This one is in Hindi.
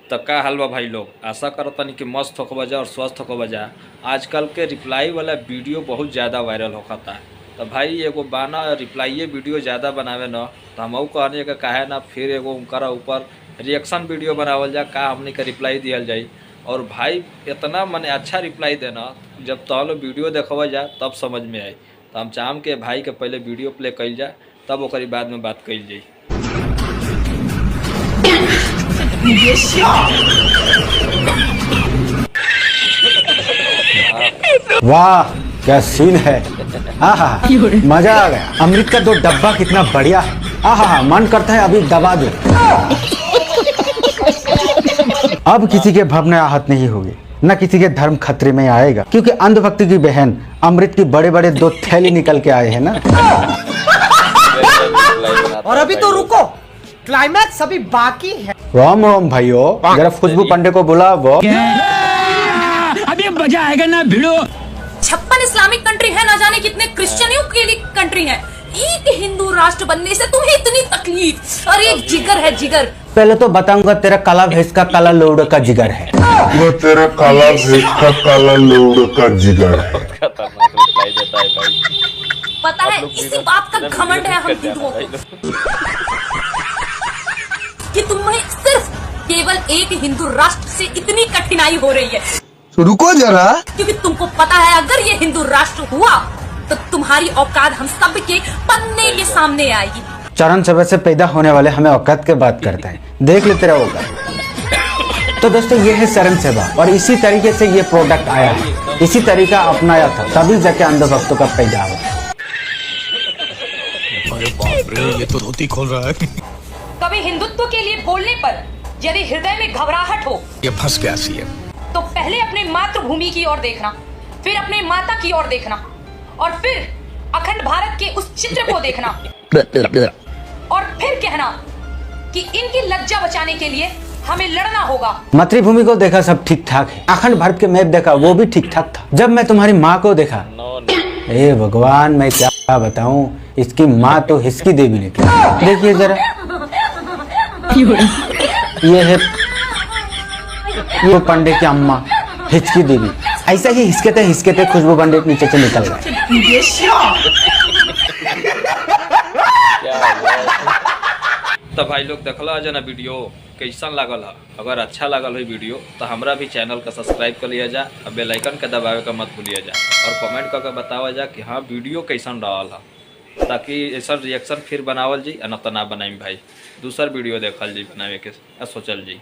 तो का हाल बा भाई लोग, आशा करतनी कि मस्त होकर बजा और स्वस्थ होकर बजा। आजकल के रिप्लाई वाला वीडियो बहुत ज़्यादा वायरल होता है। तो भाई एगो बाना रिप्लाइए वीडियो ज़्यादा बनावे न, तो हम कहने का काहे ना फिर एगो उनका ऊपर रिएक्शन वीडियो बनावल जा, का हमने का रिप्लाई दियल जाई। और भाई इतना मने अच्छा रिप्लाई देना, जब तहलो वीडियो देखवा जा तब समझ में आई। तो हम चाहम के भाई के पहले वीडियो प्ले कल जा, तब ओकरी बाद में बात कल जाई। वाह क्या सीन है। आहा मजा आ गया। अमृत का 2 डब्बा कितना बढ़िया है। आहा मन करता है अभी दबा दो। अब किसी के भव में आहत नहीं होगी, न किसी के धर्म खतरे में आएगा, क्योंकि अंधभक्ति की बहन अमृत की बड़े बड़े 2 थैली निकल के आए हैं ना। और अभी तो रुको, क्लाइमैक्स अभी बाकी है। राम राम भाइयों, जरा खुशबू पांडे को बुला। वो अभी मजा आएगा ना भिड़ो। 56 इस्लामिक कंट्री है, ना जाने कितने क्रिश्चियनों के लिए कंट्री है। एक हिंदू राष्ट्र बनने से तुम्हें इतनी तकलीफ, और एक जिगर है जिगर। पहले तो बताऊंगा तेरा काला भैंस का काला लोड का जिगर है। वो तेरा काला भैंस का काला लोड का जिगर है। पता है इसी बात का घमंड है हम हिंदुओं को, कि तुम्हें सिर्फ केवल एक हिंदू राष्ट्र से इतनी कठिनाई हो रही है। रुको जरा, क्योंकि तुमको पता है अगर ये हिंदू राष्ट्र हुआ तो तुम्हारी औकात हम सब के पन्ने के सामने आएगी। चरण सभा से पैदा होने वाले हमें औकात के बात करता है, देख ले तेरा औकात। तो दोस्तों ये है चरण सेवा, और इसी तरीके से ये प्रोडक्ट आया है, इसी तरीका अपनाया था, तभी जाके अंधभक्तों का पैदा हुआ। अरे बाप रे, ये तो धोती खोल रहा है। कभी हिंदुत्व के लिए बोलने पर यदि हृदय में घबराहट हो, ये फंस गया सी है। तो पहले अपने मातृभूमि की ओर देखना, फिर अपने माता की ओर देखना, और फिर अखंड भारत के उस चित्र को देखना, और फिर कहना कि इनकी लज्जा बचाने के लिए हमें लड़ना होगा। मातृभूमि को देखा सब ठीक ठाक है, अखंड भारत के मैप देखा वो भी ठीक ठाक था। जब मैं तुम्हारी माँ को देखा, ए भगवान मैं क्या बताऊं, इसकी माँ तो हिसकी देवी निकली। देखिए जरा, ये है ये पांडे की अम्मा हिचकी देवी। ऐसा ही हिचके थे खुशबू पांडे नीचे से निकल गए। तो भाई लोग देखल आज ना वीडियो कैसन लागल है। अगर अच्छा लागल है वीडियो तो हमरा भी चैनल का सब्सक्राइब कर लिया जा, और बेल आइकन के दबावे का मत भूलिए जा, और कमेंट करके बतावा जा कि हाँ वीडियो कैसन रहल है, ताकि ऐसा रिएक्शन फिर बनावल जी, न तो ना बनाई भाई दूसर वीडियो देखल जी बनावे के सोचल जी।